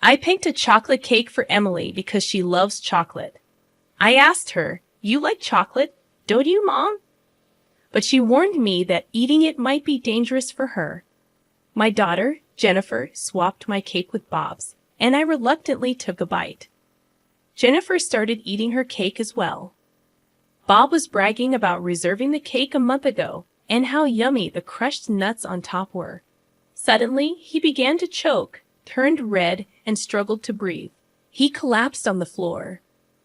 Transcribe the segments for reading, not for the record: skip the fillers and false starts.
I picked a chocolate cake for Emily because she loves chocolate. I asked her, "You like chocolate, don't you, Mom?" But she warned me that eating it might be dangerous for her. My daughter, Jennifer, swapped my cake with Bob's, and I reluctantly took a bite. Jennifer started eating her cake as well. Bob was bragging about reserving the cake a month ago and how yummy the crushed nuts on top were. Suddenly, he began to choke, turned red, and struggled to breathe. He collapsed on the floor.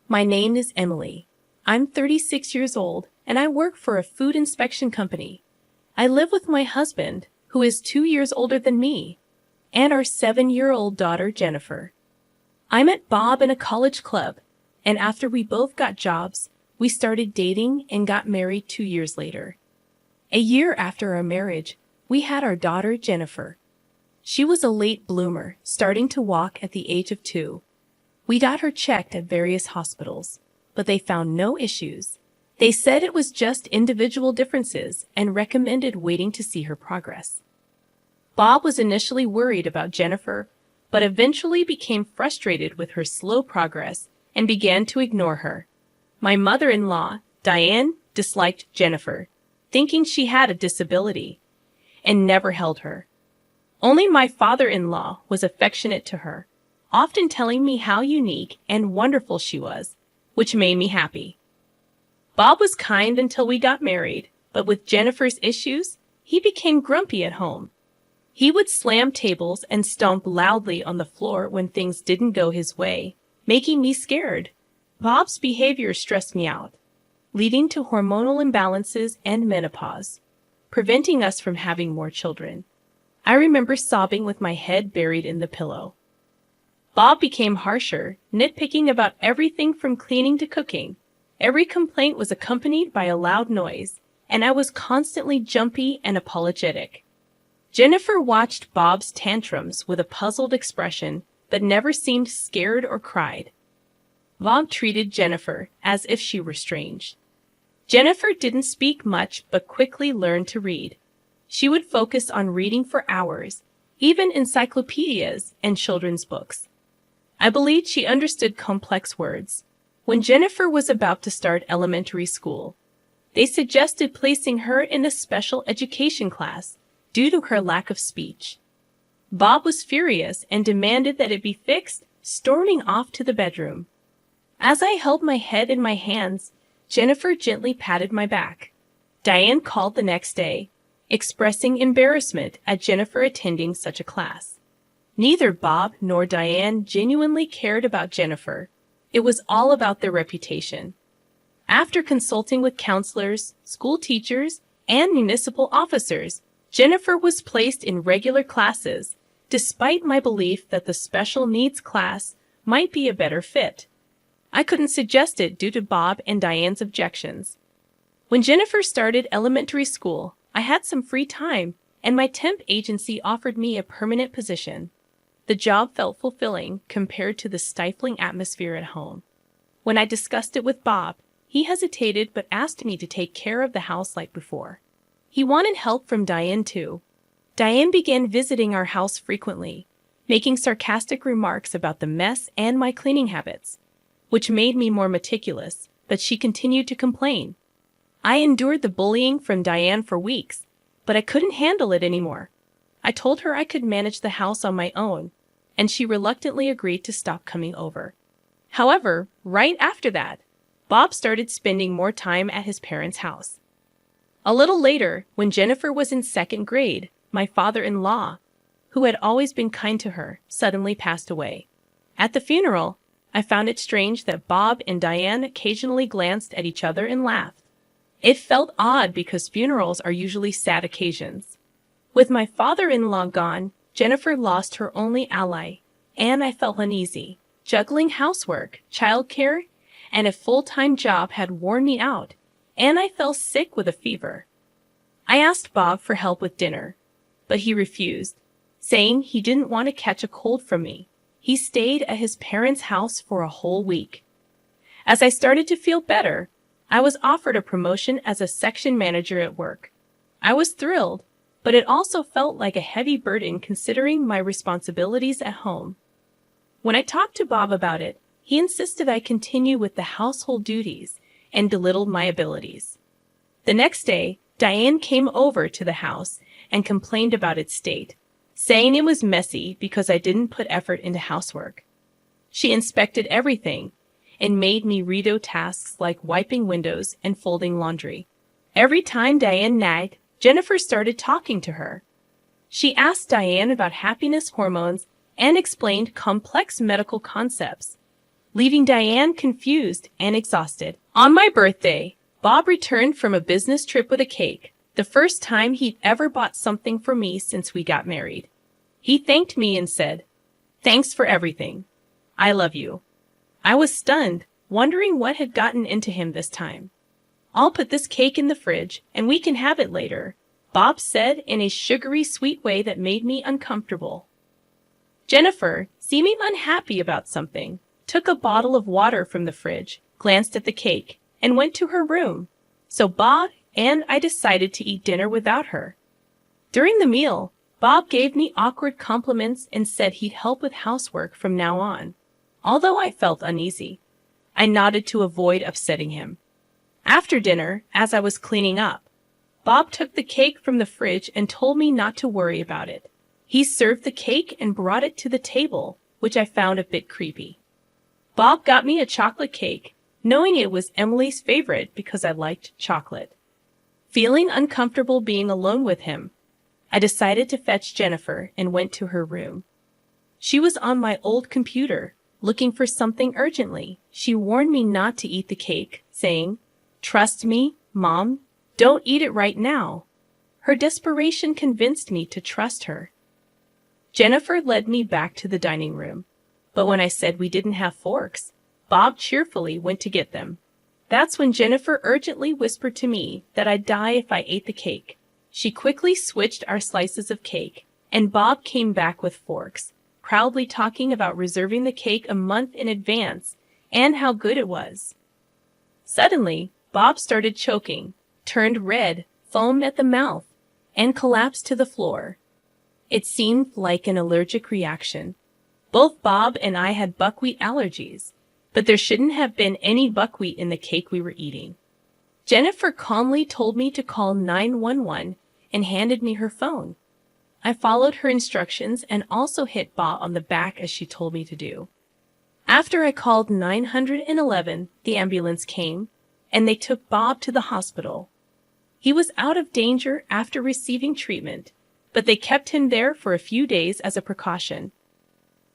My name is Emily. I'm 36 years old, and I work for a food inspection company. I live with my husband, who is 2 years older than me, and our 7-year-old daughter, Jennifer. I met Bob in a college club, and after we both got jobs, we started dating and got married 2 years later. A year after our marriage, we had our daughter, Jennifer. She was a late bloomer, starting to walk at the age of 2. We got her checked at various hospitals, but they found no issues. They said it was just individual differences and recommended waiting to see her progress. Bob was initially worried about Jennifer, but eventually became frustrated with her slow progress and began to ignore her. My mother-in-law, Diane, disliked Jennifer, thinking she had a disability, and never held her. Only my father-in-law was affectionate to her, often telling me how unique and wonderful she was, which made me happy. Bob was kind until we got married, but with Jennifer's issues, he became grumpy at home. He would slam tables and stomp loudly on the floor when things didn't go his way, making me scared. Bob's behavior stressed me out, leading to hormonal imbalances and menopause, preventing us from having more children. I remember sobbing with my head buried in the pillow. Bob became harsher, nitpicking about everything from cleaning to cooking. Every complaint was accompanied by a loud noise, and I was constantly jumpy and apologetic. Jennifer watched Bob's tantrums with a puzzled expression, but never seemed scared or cried. Bob treated Jennifer as if she were strange. Jennifer didn't speak much but quickly learned to read. She would focus on reading for hours, even encyclopedias and children's books. I believed she understood complex words. When Jennifer was about to start elementary school, they suggested placing her in a special education class due to her lack of speech. Bob was furious and demanded that it be fixed, storming off to the bedroom. As I held my head in my hands, Jennifer gently patted my back. Diane called the next day, expressing embarrassment at Jennifer attending such a class. Neither Bob nor Diane genuinely cared about Jennifer. It was all about their reputation. After consulting with counselors, school teachers, and municipal officers, Jennifer was placed in regular classes, despite my belief that the special needs class might be a better fit. I couldn't suggest it due to Bob and Diane's objections. When Jennifer started elementary school, I had some free time, and my temp agency offered me a permanent position. The job felt fulfilling compared to the stifling atmosphere at home. When I discussed it with Bob, he hesitated but asked me to take care of the house like before. He wanted help from Diane too. Diane began visiting our house frequently, making sarcastic remarks about the mess and my cleaning habits, which made me more meticulous, but she continued to complain. I endured the bullying from Diane for weeks, but I couldn't handle it anymore. I told her I could manage the house on my own, and she reluctantly agreed to stop coming over. However, right after that, Bob started spending more time at his parents' house. A little later, when Jennifer was in 2nd grade, my father-in-law, who had always been kind to her, suddenly passed away. At the funeral, I found it strange that Bob and Diane occasionally glanced at each other and laughed. It felt odd because funerals are usually sad occasions. With my father-in-law gone, Jennifer lost her only ally, and I felt uneasy. Juggling housework, childcare, and a full-time job had worn me out, and I fell sick with a fever. I asked Bob for help with dinner, but he refused, saying he didn't want to catch a cold from me. He stayed at his parents' house for a whole week. As I started to feel better, I was offered a promotion as a section manager at work. I was thrilled, but it also felt like a heavy burden considering my responsibilities at home. When I talked to Bob about it, he insisted I continue with the household duties and belittled my abilities. The next day, Diane came over to the house and complained about its state, saying it was messy because I didn't put effort into housework. She inspected everything and made me redo tasks like wiping windows and folding laundry. Every time Diane nagged, Jennifer started talking to her. She asked Diane about happiness hormones and explained complex medical concepts, leaving Diane confused and exhausted. On my birthday, Bob returned from a business trip with a cake, the first time he'd ever bought something for me since we got married. He thanked me and said, "Thanks for everything. I love you." I was stunned, wondering what had gotten into him this time. "I'll put this cake in the fridge and we can have it later," Bob said in a sugary sweet way that made me uncomfortable. Jennifer, seeming unhappy about something, took a bottle of water from the fridge, glanced at the cake, and went to her room. So Bob and I decided to eat dinner without her. During the meal, Bob gave me awkward compliments and said he'd help with housework from now on. Although I felt uneasy, I nodded to avoid upsetting him. After dinner, as I was cleaning up, Bob took the cake from the fridge and told me not to worry about it. He served the cake and brought it to the table, which I found a bit creepy. Bob got me a chocolate cake, knowing it was Emily's favorite because I liked chocolate. Feeling uncomfortable being alone with him, I decided to fetch Jennifer and went to her room. She was on my old computer, looking for something urgently. She warned me not to eat the cake, saying, "Trust me, Mom, don't eat it right now." Her desperation convinced me to trust her. Jennifer led me back to the dining room, but when I said we didn't have forks, Bob cheerfully went to get them. That's when Jennifer urgently whispered to me that I'd die if I ate the cake. She quickly switched our slices of cake, and Bob came back with forks, proudly talking about reserving the cake a month in advance and how good it was. Suddenly, Bob started choking, turned red, foamed at the mouth, and collapsed to the floor. It seemed like an allergic reaction. Both Bob and I had buckwheat allergies, but there shouldn't have been any buckwheat in the cake we were eating. Jennifer calmly told me to call 911 and handed me her phone. I followed her instructions and also hit Bob on the back as she told me to do. After I called 911, the ambulance came, and they took Bob to the hospital. He was out of danger after receiving treatment, but they kept him there for a few days as a precaution.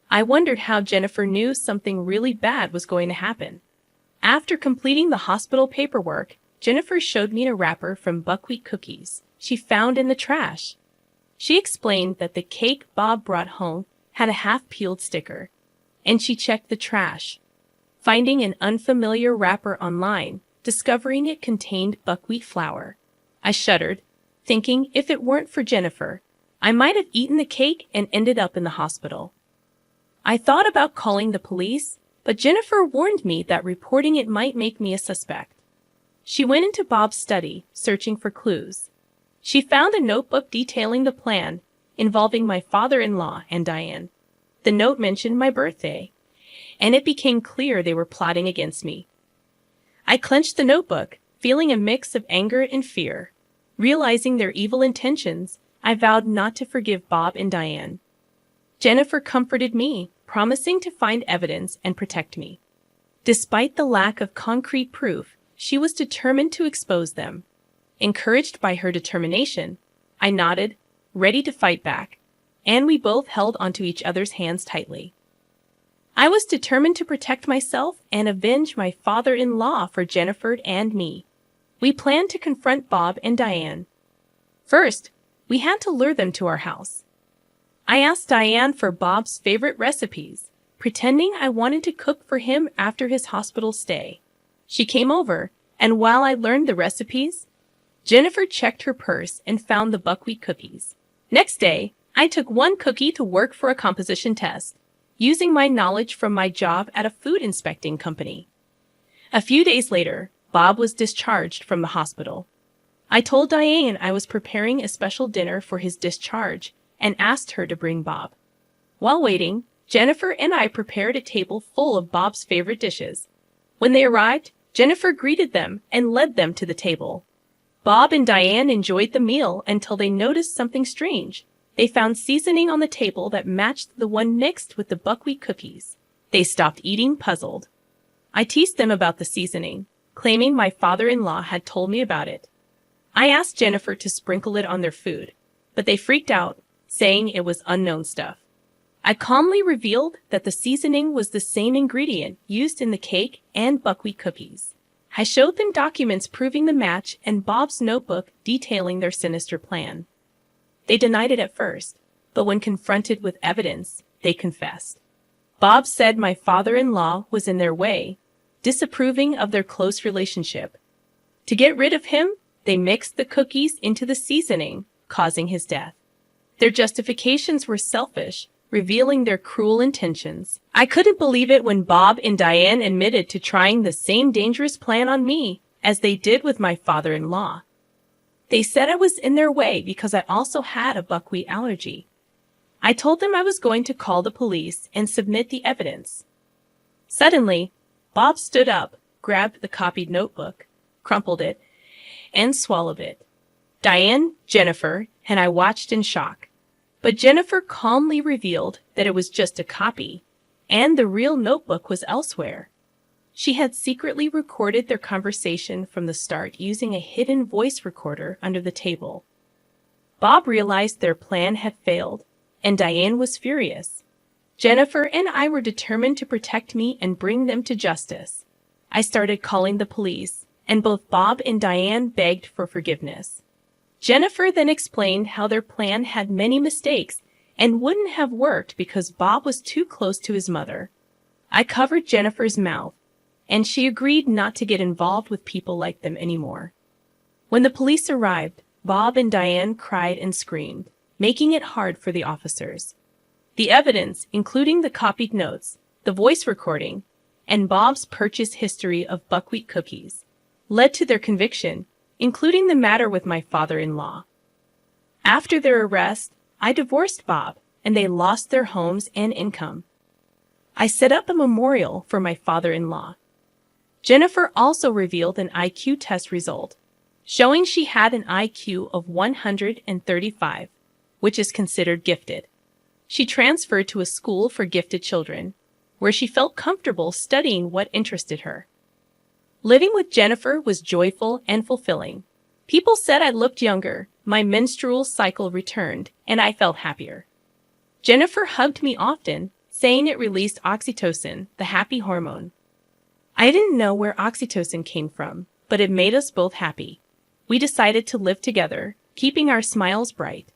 I wondered how Jennifer knew something really bad was going to happen. After completing the hospital paperwork, Jennifer showed me a wrapper from buckwheat cookies she found in the trash. She explained that the cake Bob brought home had a half-peeled sticker, and she checked the trash, finding an unfamiliar wrapper online, discovering it contained buckwheat flour. I shuddered, thinking if it weren't for Jennifer, I might have eaten the cake and ended up in the hospital. I thought about calling the police, but Jennifer warned me that reporting it might make me a suspect. She went into Bob's study, searching for clues. She found a notebook detailing the plan, involving my father-in-law and Diane. The note mentioned my birthday, and it became clear they were plotting against me. I clenched the notebook, feeling a mix of anger and fear. Realizing their evil intentions, I vowed not to forgive Bob and Diane. Jennifer comforted me, promising to find evidence and protect me. Despite the lack of concrete proof, she was determined to expose them. Encouraged by her determination, I nodded, ready to fight back, and we both held onto each other's hands tightly. I was determined to protect myself and avenge my father-in-law for Jennifer and me. We planned to confront Bob and Diane. First, we had to lure them to our house. I asked Diane for Bob's favorite recipes, pretending I wanted to cook for him after his hospital stay. She came over, and while I learned the recipes, Jennifer checked her purse and found the buckwheat cookies. Next day, I took one cookie to work for a composition test, using my knowledge from my job at a food inspecting company. A few days later, Bob was discharged from the hospital. I told Diane I was preparing a special dinner for his discharge and asked her to bring Bob. While waiting, Jennifer and I prepared a table full of Bob's favorite dishes. When they arrived, Jennifer greeted them and led them to the table. Bob and Diane enjoyed the meal until they noticed something strange. They found seasoning on the table that matched the one mixed with the buckwheat cookies. They stopped eating, puzzled. I teased them about the seasoning, claiming my father-in-law had told me about it. I asked Jennifer to sprinkle it on their food, but they freaked out, saying it was unknown stuff. I calmly revealed that the seasoning was the same ingredient used in the cake and buckwheat cookies. I showed them documents proving the match and Bob's notebook detailing their sinister plan. They denied it at first, but when confronted with evidence, they confessed. Bob said my father-in-law was in their way, disapproving of their close relationship. To get rid of him, they mixed the cookies into the seasoning, causing his death. Their justifications were selfish, revealing their cruel intentions. I couldn't believe it when Bob and Diane admitted to trying the same dangerous plan on me as they did with my father-in-law. They said I was in their way because I also had a buckwheat allergy. I told them I was going to call the police and submit the evidence. Suddenly, Bob stood up, grabbed the copied notebook, crumpled it, and swallowed it. Diane, Jennifer, and I watched in shock. But Jennifer calmly revealed that it was just a copy, and the real notebook was elsewhere. She had secretly recorded their conversation from the start using a hidden voice recorder under the table. Bob realized their plan had failed, and Diane was furious. Jennifer and I were determined to protect me and bring them to justice. I started calling the police, and both Bob and Diane begged for forgiveness. Jennifer then explained how their plan had many mistakes and wouldn't have worked because Bob was too close to his mother. I covered Jennifer's mouth, and she agreed not to get involved with people like them anymore. When the police arrived, Bob and Diane cried and screamed, making it hard for the officers. The evidence, including the copied notes, the voice recording, and Bob's purchase history of buckwheat cookies, led to their conviction, including the matter with my father-in-law. After their arrest, I divorced Bob, and they lost their homes and income. I set up a memorial for my father-in-law. Jennifer also revealed an IQ test result, showing she had an IQ of 135, which is considered gifted. She transferred to a school for gifted children, where she felt comfortable studying what interested her. Living with Jennifer was joyful and fulfilling. People said I looked younger, my menstrual cycle returned, and I felt happier. Jennifer hugged me often, saying it released oxytocin, the happy hormone. I didn't know where oxytocin came from, but it made us both happy. We decided to live together, keeping our smiles bright.